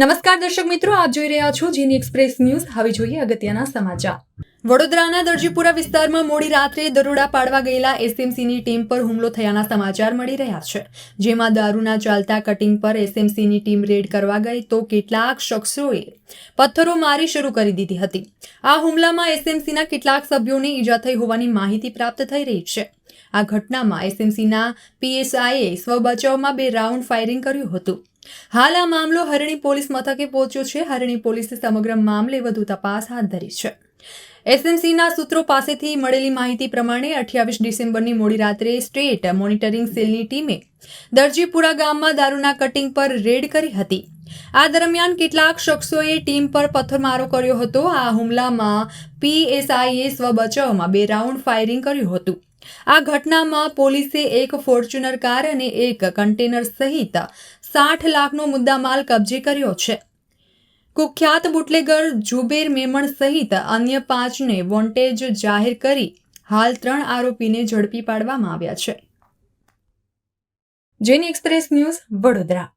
નમસ્કાર દર્શક મિત્રો, આપ જોઈ રહ્યા છો જીની એક્સપ્રેસ ન્યૂઝ. હવે જોઈએ અગત્યના સમાચાર. વડોદરાના દરજીપુરા વિસ્તારમાં મોડી રાત્રે દરોડા પાડવા ગયેલા એસએમસીની ટીમ પર હુમલો થયાના સમાચાર મળી રહ્યા છે. જેમાં દારૂના ચાલતા કટિંગ પર એસએમસીની ટીમ રેડ કરવા ગઈ તો કેટલાક શખ્સોએ પથ્થરો મારી શરૂ કરી દીધી હતી. આ હુમલામાં એસએમસીના કેટલાક સભ્યોને ઈજા થઈ હોવાની માહિતી પ્રાપ્ત થઈ રહી છે. આ ઘટનામાં એસએમસીના પીએસઆઈએ સ્વબચાવમાં 2 રાઉન્ડ ફાયરિંગ કર્યું હતું. હાલ આ મામલો હરણી પોલીસ મથકે પહોંચ્યો છે. હરણી પોલીસે સમગ્ર મામલે વધુ તપાસ હાથ ધરી છે. એસએમસીના સૂત્રો પાસેથી મળેલી માહિતી પ્રમાણે 28 ડિસેમ્બરની મોડી રાત્રે સ્ટેટ મોનિટરિંગ સેલની ટીમે દરજીપુરા ગામમાં દારૂના કટિંગ પર રેડ કરી હતી. આ દરમિયાન કેટલાક શખ્સોએ ટીમ પર પથ્થરમારો કર્યો હતો. આ હુમલામાં પીએસઆઈએ સ્વબચાવમાં 2 રાઉન્ડ ફાયરિંગ કર્યું હતું. આ ઘટનામાં પોલીસે એક ફોર્ચ્યુનર કાર અને એક કન્ટેનર સહિત 60 લાખનો મુદ્દામાલ કબજે કર્યો છે. કુખ્યાત બુટલેગર જુબેર મેમણ સહિત અન્ય 5ને વોન્ટેજ જાહેર કરી હાલ 3 આરોપીને ઝડપી પાડવામાં આવ્યા છે. જેની એક્સપ્રેસ ન્યૂઝ, વડોદરા.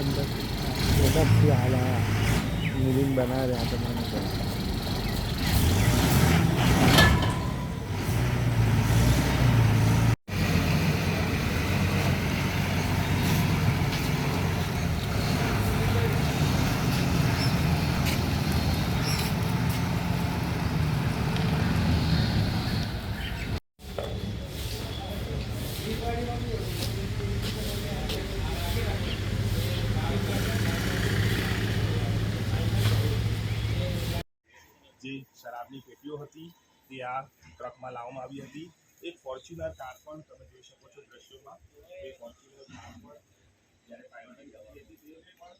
अंदर मतलब आला मिलिंग बना रहे हैं तो मैंने જે શરાબની પેટીઓ હતી તે આ ટ્રકમાં લાવવામાં આવી હતી. એક ફોર્ચ્યુનર કાર પણ તમે જોઈ શકો છો દ્રશ્યોમાં. એ ફોર્ચ્યુનર કાર પણ જ્યારે પાઇલોટિંગ કરતી હતી તે પણ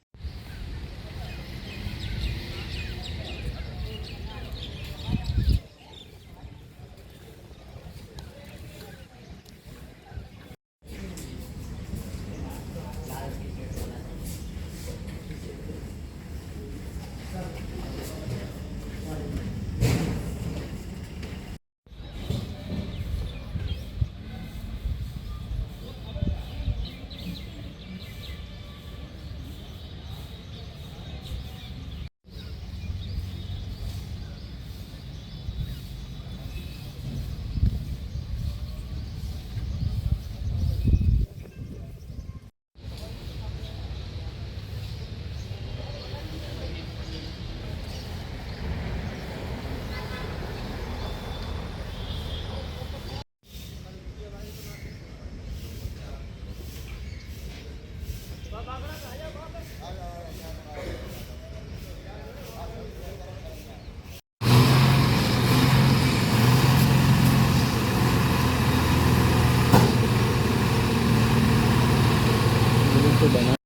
मिलिंग तो बना